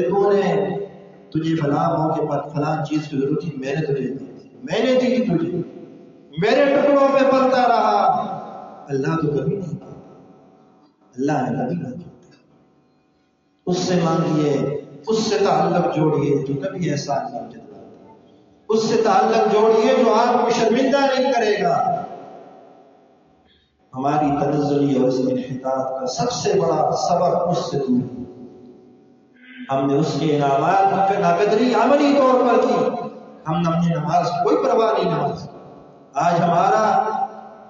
تو نے تجھے فلاں موقع پر فلاں چیز کی ضرورت تھی، میں نے تجھے دی، میں نے دی تجھے، میرے ٹکڑوں پہ پلتا رہا۔ اللہ تو کبھی نہیں کہتا، اللہ نے کبھی نہیں کہتا، اس سے مانگیے، اس سے تعلق جوڑیے جو کبھی احسان نہیں جتلاتا، اس سے تعلق جوڑیے جو آپ کو شرمندہ نہیں کرے گا۔ ہماری تنزلی اور اس انحطاط کا سب سے بڑا سبب اس سے دور، ہم نے اس کے انعامات کی ناقدری عملی طور پر کی، ہم نے اپنی نماز کوئی پرواہ نہیں، نماز آج ہمارا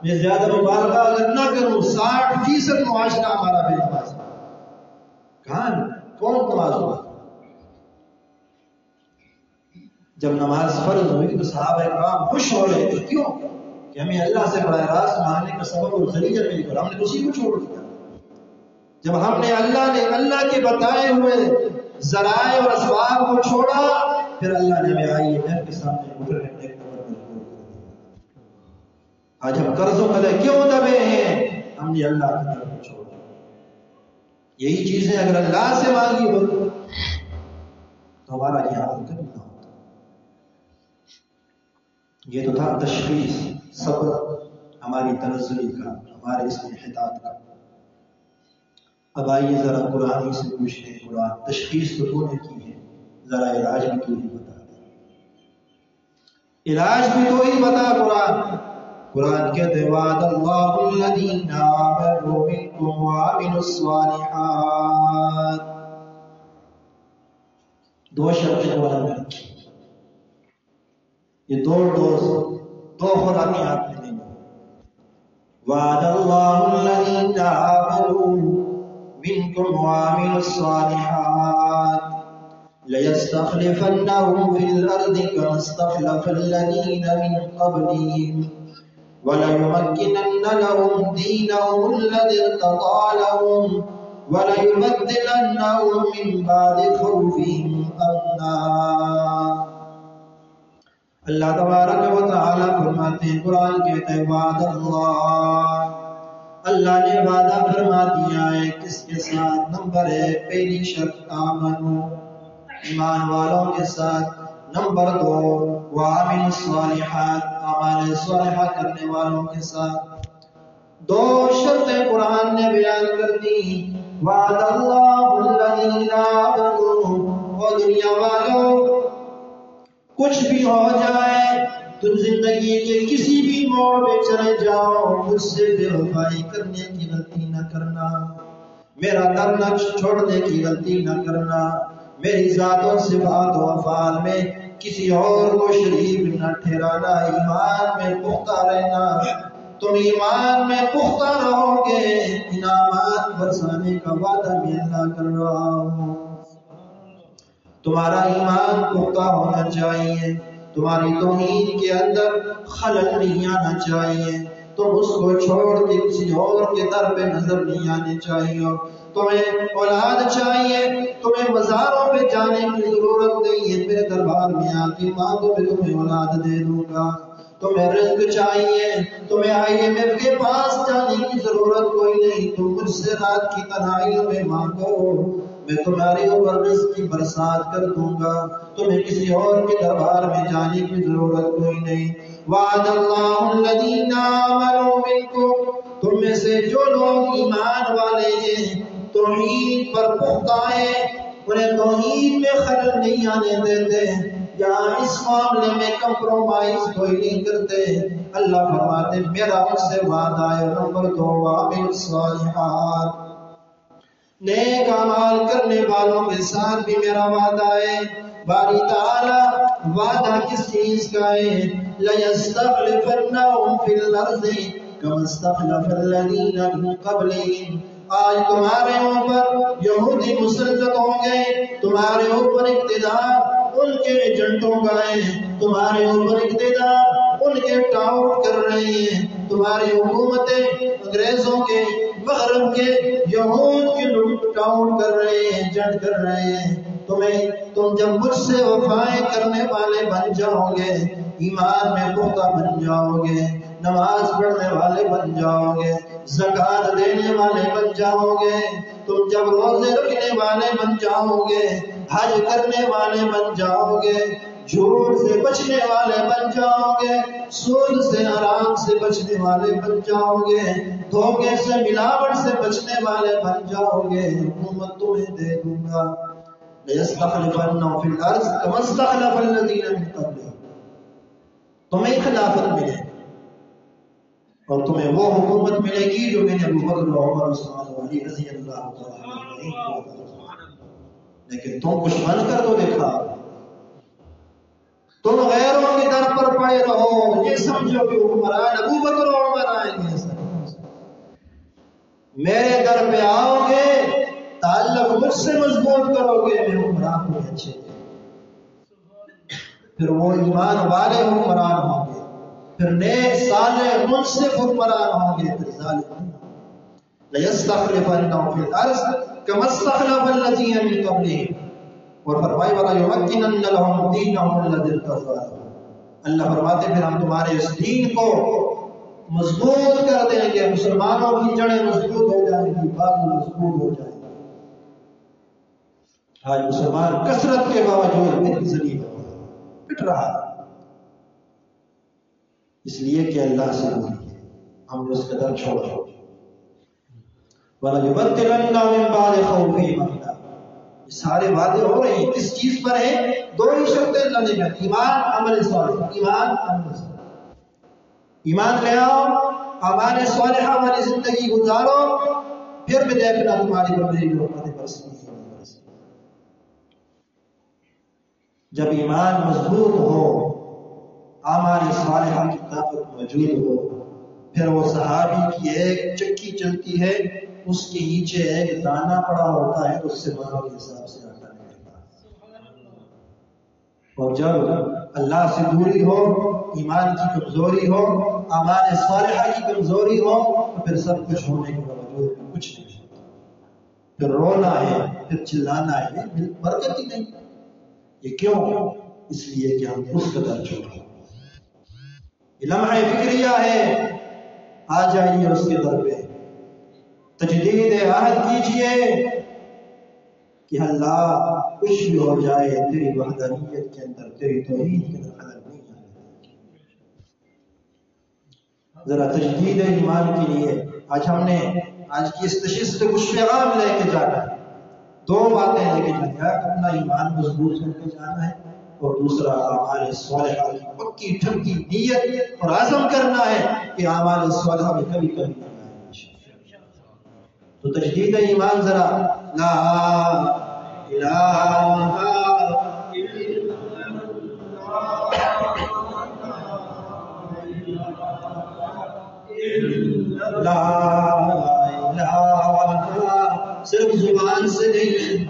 میں زیادہ مبالغہ اگر نہ کروں 60% معاشرہ ہمارا بے نماز ہے. کہاں کون نماز ہوا؟ جب نماز فرض ہوئی تو صحابہ کرام خوش ہو رہے تھے. کیوں؟ کہ ہمیں اللہ سے براہ راست مانگنے کا سبب اور ذریعہ مل گیا. ہم نے اسی کو چھوڑ دیا. جب ہم نے اللہ کے بتائے ہوئے ذرائع اور اسباب کو چھوڑا، پھر اللہ نے ہمیں آئی ہے کے سامنے گھٹنے رکھنے پر مجبور کر دیا. آج ہم قرضوں میں کیوں دبے ہیں؟ ہم نے اللہ کی طرف کو چھوڑا. یہی چیزیں اگر اللہ سے مانگی ہو تو ہمارا یہ حال کبھی نہ ہوتا. یہ تو تھا تشخیص، صبر ہماری تنزلی کا، ہمارے اس انحطاط کا. اب آئیے ذرا قرآن سے پوچھیں، قرآن تشخیص تو تو نے کی ہے، ذرا علاج بھی تو ہی بتا دے. علاج بھی تو ہی بتا. قرآن کہتے وعد اللہ الذین آمنوا منکم وعملوا الصالحات. دو شرطیں قرآن میں رکھی. یہ دو خوراکیں آپ نے دیں. وعد اللہ الذین آمنوا منکم وعملوا الصالحات ليستخلفنهم في الأرض كما استخلف الذين من قبلهم وليمكنن لهم دينهم الذي ارتضى لهم وليبدلنهم من بعد خوفهم أمنا. اللہ تبارک و تعالی فرماتے ہیں، قرآن کہتے ہیں وعد اللہ نے وعدہ فرما دیا ہے. کس کے ساتھ؟ نمبر 1 پہلی شرط آمنو، ایمان والوں کے ساتھ. نمبر 2 وعملوا الصالحات، اعمال صالحہ کرنے والوں کے ساتھ. دو شرطیں قرآن نے بیان کر دی. وعد اللہ الذین آمنوا، اور دنیا والوں کچھ بھی ہو جائے، تم زندگی کے کسی بھی موڑ پہ چلے جاؤ، مجھ سے بے وفائی کرنے کی غلطی نہ کرنا، میرا در نہ چھوڑنے کی غلطی نہ کرنا، میری ذات و صفات و افعال میں کسی اور کو شریک نہ ٹھہرانا، ایمان میں پختہ رہنا. تم ایمان میں پختہ رہو گے، انعامات برسانے کا وعدہ میں اللہ کر رہا ہوں. تمہارا ایمان پختہ ہونا چاہیے، تمہاری توحید کے اندر خلل نہیں آنا چاہیے. تم اس کو چھوڑ کے کسی اور کے در پہ نظر نہیں آنے چاہیے. تمہیں اولاد چاہیے، تمہیں مزاروں پہ جانے کی ضرورت نہیں ہے، میرے دربار میں آ کے مانگو میں تمہیں اولاد دے دوں گا. تمہیں رزق چاہیے، تمہیں IMF کے پاس جانے کی ضرورت کوئی نہیں. تم مجھ سے رات کی تنہائیوں میں مانگو، میں تمہارے اوپر رزق کی برسات کر دوں گا. تمہیں کسی اور کے دربار میں جانے کی ضرورت کوئی نہیں. وعد اللہ الذین آمنوا منکم، تم میں سے جو لوگ ایمان والے ہیں، توحید پر پختہ ہیں، انہیں توحید میں خلل نہیں آنے دیتے، یا اس معاملے میں کمپرومائز کوئی نہیں کرتے. اللہ فرماتے میرا مجھ سے وعدہ ہے. نمبر 2 وعملوا الصالحات، نیک اعمال کرنے والوں کے ساتھ بھی میرا وعدہ ہے. باری تعالی وعدہ کس چیز کا ہے؟ لَيَسْتَخْلِفَنَّهُمْ فِي الْأَرْضِ كَمَا اسْتَخْلَفَ الَّذِينَ مِن قَبْلِهِمْ. آج تمہارے اوپر یہودی مسلط ہوں گے، تمہارے اوپر اقتدار ان کے ایجنٹوں کا ہے، تمہارے اوپر اقتدار ان کے ٹاؤٹ کر رہے ہیں، تمہاری حکومتیں انگریزوں کے، مغرب کے، یہود کے لوگ ٹاؤٹ کر رہے ہیں، ایجنٹ کر رہے ہیں. تم جب مجھ سے وفائیں کرنے والے بن جاؤ گے، ایمان میں پختہ بن جاؤ گے، نماز پڑھنے والے بن جاؤ گے، زکات دینے والے بن جاؤ گے، تم جب روزے رکھنے والے بن جاؤ گے، حج کرنے والے بن جاؤ گے، جھوٹ سے بچنے والے بن جاؤ گے، سود سے حرام سے بچنے والے بن جاؤ گے، دھوکے سے ملاوٹ سے بچنے والے بن جاؤ گے، حکومت تمہیں دے دوں گا. لَيَسْتَخْلِفَنَّهُمْ فِي الْأَرْضِ كَمَا اسْتَخْلَفَ الَّذِينَ مِن قَبْلِهِمْ. تمہیں خلافت ملے اور تمہیں وہ حکومت ملے گی جو میں نے ابو بکر و عمر عثمان و علی رضی اللہ تعالیٰ عنہ کو عطا کی. لیکن تم کچھ بن کر تو دیکھا، تم غیروں کی در پر پڑے رہو، یہ سمجھو کہ حکمران ابو بکر و عمر آئیں گے۔ میرے در پہ آؤ گے، تعلق مجھ سے مضبوط کرو گے، میں حکمران کو اچھے دے، پھر وہ ایمان والے حکمران ہوں گے، پھر نیک صالح منصف حکمران ہوں گے، پھر ظالم لَيَسْتَخْلِفَنَّهُمْ فِي الْأَرْضِ كَمَا اسْتَخْلَفَ الَّذِينَ مِن قَبْلِهِمْ، اور فرمائی وَلَيُمَكِّنَنَّ لَهُمْ دِينَهُمُ الَّذِي ارْتَضَىٰ لَهُمْ، اللہ فرماتے پھر ہم تمہارے اس دین کو مضبوط کر دیں گے، مسلمانوں کی جڑیں مضبوط ہو جائیں گی، بازو مضبوط ہو جائیں گے۔ آج مسلمان کثرت کے باوجود بھی ذلیل ہو پٹ رہا ہے، اس لیے کہ اللہ سے دوری ہے، ہم نے اس قدر چھوڑا۔ وَلَيُبَدِّلَنَّ مِن بَعْدِ خَوْفِهِمْ أَمْنًا، یہ سارے وعدے ہو رہے ہیں، کس چیز پر ہیں؟ دو ہی شرطیں اللہ نے کہا، ایمان عمل صالح، ایمان عمل صالح، ایمان لے آؤ، اعمال صالحہ والی زندگی گزارو، پھر بھی دیکھنا تمہاری پر میری رحمتیں برسیں گی۔ جب ایمان مضبوط ہو، اعمال صالحہ کی طاقت موجود ہو، پھر وہ صحابی کی ایک چکی چلتی ہے، اس کے نیچے ایک دانہ پڑا ہوتا ہے، اس سے مانو کے حساب سے آٹا نکلتا ہے۔ اور جب اللہ سے دوری ہو، ایمان کی کمزوری ہو، اعمال صالحہ کی کمزوری ہو، تو پھر سب کچھ ہونے کے باوجود کچھ نہیں ہوتا، پھر رونا ہے، پھر چلانا ہے، برکت ہی نہیں۔ یہ کیوں؟ اس لیے کہ ہم اس قدر چھوڑا۔ یہ لمحہ فکریہ ہے، آ جائیے اس کے در پہ، تجدید عہد کیجئے کہ اللہ کچھ بھی ہو جائے تیری وحدانیت کے اندر، تیری توحید کے اندر خلل نہیں آنے۔ ذرا تجدید ایمان کے لیے آج کی اس نشست سے کچھ پیغام لے کے جانا ہے، دو باتیں لے کے جانا ہے، اپنا ایمان مضبوط کر کے جانا ہے، اور دوسرا اعمال صالحہ کی پکی ٹھمکی نیت اور عزم کرنا ہے کہ اعمال صالحہ میں کبھی کمی نہیں آئے۔ تو تجدید ایمان ذرا لا الہ الا اللہ، لا الہ، صرف زبان سے نہیں،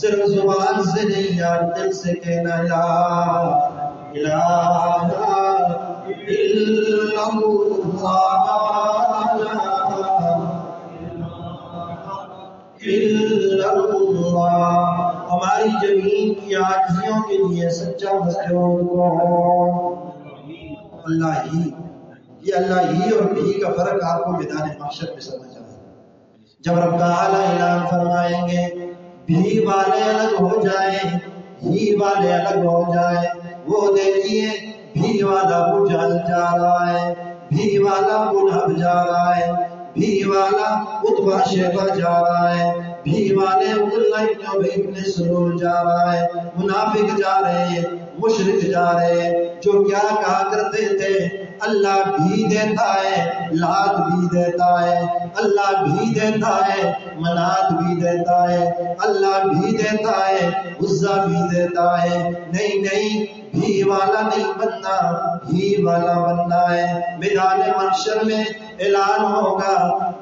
صرف زبان سے نہیں یار، دل سے کہنا لا الہ الا اللہ۔ ہماری زمین کی عاجزیوں کے لیے سچا مسجود کون؟ اللہ ہی۔ یہ اللہ ہی اور بھی کا فرق آپ کو میدان محشر میں سمجھ آئے، جب رب تعالیٰ اعلان فرمائیں گے بھی والے الگ ہو جائیں، ہی والے الگ ہو جائیں، وہ دیکھیے بھی والا بجھل جا رہا ہے، بھی والا بلہب جا رہا ہے، بھی والا اتبا شیبہ جا رہا ہے، بھی والے عبداللہ ابن سلول جا رہا ہے، منافق جا رہے ہیں، مشرک جا رہے ہیں، جو کیا کہا کرتے تھے اللہ بھی دیتا ہے، لات بھی دیتا ہے، اللہ بھی دیتا ہے، منات بھی دیتا ہے، اللہ بھی دیتا ہے، عزا بھی دیتا ہے، نہیں بھی والا نہیں بننا، ہی والا بننا ہے۔ میدان محشر میں اعلان ہوگا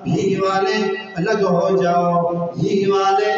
بھی والے الگ ہو جاؤ، ہی والے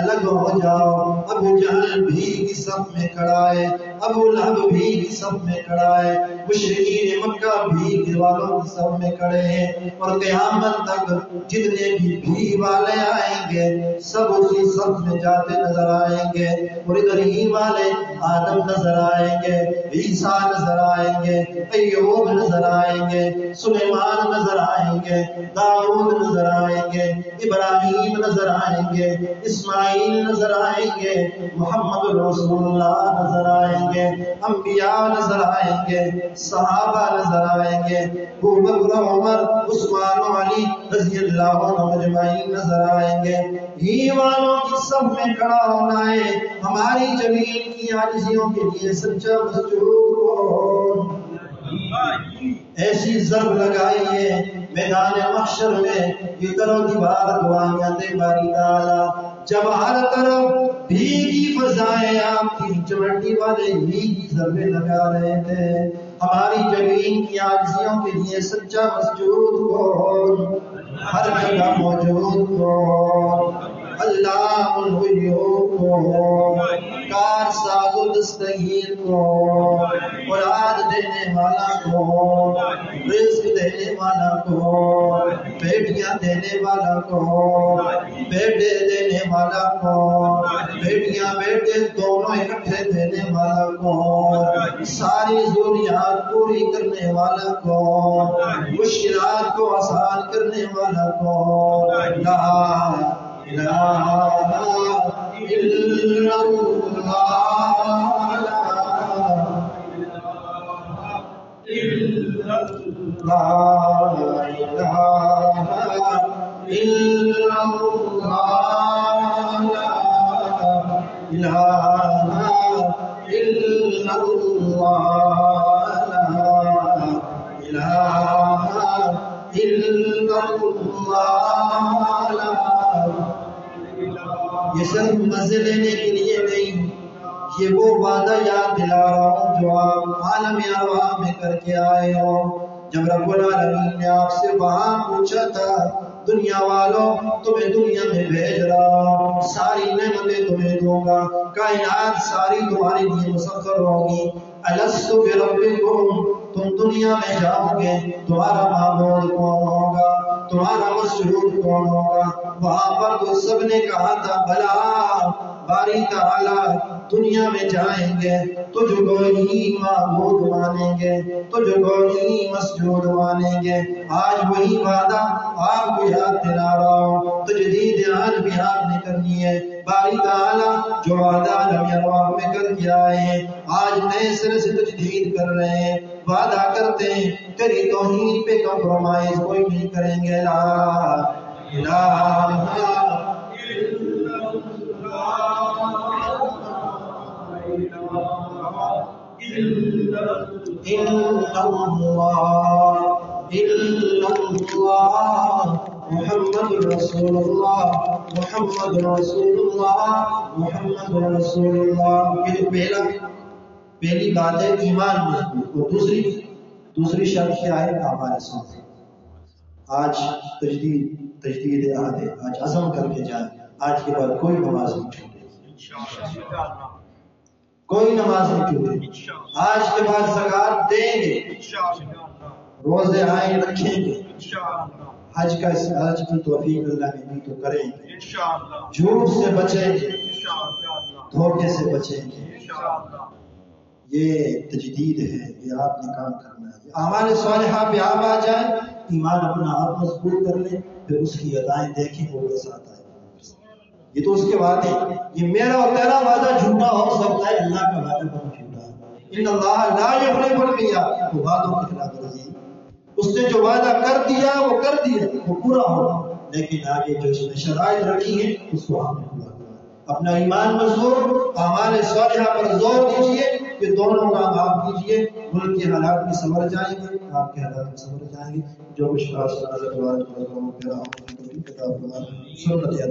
الگ ہو جاؤ۔ ابو جہل بھی کی صف میں کھڑا ہے، ابو لہب بھی کی صف میں کھڑا ہے، مشرکین مکہ بھی دیواروں کی صف میں کھڑے ہیں، اور قیامت تک جتنے بھی والے آئیں گے سب اسی صف میں جاتے نظر آئیں گے، اور ادھر ہی والے آدم نظر آئیں گے، عیسیٰ نظر آئیں گے، ایوب نظر آئیں گے، سلیمان نظر آئیں گے، داؤد نظر آئیں گے، ابراہیم نظر آئیں گے، اسماعیل نظر آئیں گے، محمد رسول اللہ نظر آئیں گے، انبیاء نظر آئیں گے، صحابہ نظر آئیں گے، ابو بکر عمر عثمان و علی رضی اللہ عنہ اجمعین نظر آئیں گے۔ ہی والوں کی سب میں کھڑا ہونا ہے، ہماری زمین کی عاجزیوں کے لیے سچا مسجود کون؟ ایسی ضرب لگائیے میدان محشر میں، یہ کرو دیوار دعائیاں دے باری تعالیٰ، جب ہر طرف بھی کی فضائیں آپ کی چمٹی والے ہی کی ضربے لگا رہے تھے. ہماری جبین کی عاجزیوں کے لیے سچا مسجود کون؟ ہر جگہ موجود کون؟ اللہ الغیوب کون؟ کار ساز و دستگیر کون؟ اولاد دینے والا کون؟ رزق دینے والا کون؟ بیٹیاں دینے والا کون؟ بیٹے دینے والا کون؟ بیٹیاں بیٹے دونوں اکٹھے دینے والا کون؟ ساری ضروریات پوری کرنے والا کون؟ مشکلات کو آسان کرنے والا کون؟ لا الہ الا اللہ، لا الہ الا اللہ، لا الہ الا اللہ، لا الہ الا اللہ. یہ صرف مزے لینے کے لیے نہیں، یہ وہ وعدہ یاد دلا رہا ہوں جو آپ عالم ارواح میں کر کے آئے ہو. جب رب العالمین نے آپ سے وہاں پوچھا تھا دنیا والوں تمہیں دنیا میں بھیج رہا ہوں، ساری نعمتیں تمہیں دوں گا، کائنات ساری تمہارے لیے مسخر ہوگی. الست بربکم، تم دنیا میں جاؤ گے تمہارا معبود کون ہوگا، تمہارا مسجود کون ہوگا؟ وہاں پر تو سب نے کہا تھا بلا، باری تعالی دنیا میں جائیں گے تجھ کو ہی معبود مانیں گے، تجھ کو ہی مسجود مانیں گے. آج وہی وعدہ آپ کو یاد دلا رہا ہوں، تجدید آج بھی آپ نے کرنی ہے. باری تعالیٰ جو وعدہ عالم ارواح میں کر کے آئے ہیں آج نئے سرے سے تجدید کر رہے ہیں. وعدہ کرتے ہیں تیری توحید پہ کمپرومائز کوئی نہیں کریں گے. لا الہ الا اللہ محمد رسول اللہ، محمد رسول اللہ، محمد رسول اللہ. یہ پہلی بات ہے ایمان مضبوط. اور دوسری شرط کیا ہے؟ ہمارے ساتھ آج تجدید عہد ہے. آج عزم کر کے جائیں، آج کے بعد کوئی نماز نہیں چھوٹے، کوئی نماز نہیں چھوٹے. آج کے بعد زکات دیں گے، روزے آئیں رکھیں گے، حج کی توفیق اللہ نے دی تو کریں گے، جھوٹ سے بچیں گے، دھوکے سے بچیں گے. یہ تجدید ہے، یہ آپ نے کام کرنا ہے. اعمال صالحہ پہ آپ آ جائیں، ایمان اپنا آپ مضبوط کر لیں، پھر اس کی ادائیں دیکھیں وہ کے ساتھ آئے. یہ تو اس کے وعدے، یہ میرا اور تیرا وعدہ جھوٹا ہو سکتا ہے، اللہ کا وعدہ بہت جھوٹا ہے. ان اللہ لا یخلف المیعاد، وہ وعدوں کی خلاف ورزی، اس نے جو وعدہ کر دیا وہ کر دیا، وہ پورا ہوگا. لیکن آگے جو اس نے شرائط رکھی ہے اس کو آپ نے پورا کرنا. اپنا ایمان مضبوط، اعمال صالحہ پر زور دیجیے کہ دونوں کام آپ کیجیے، ملک کے حالات بھی سنور جائیں گے، آپ کے حالات بھی سنور جائیں گے. جو کچھ سنت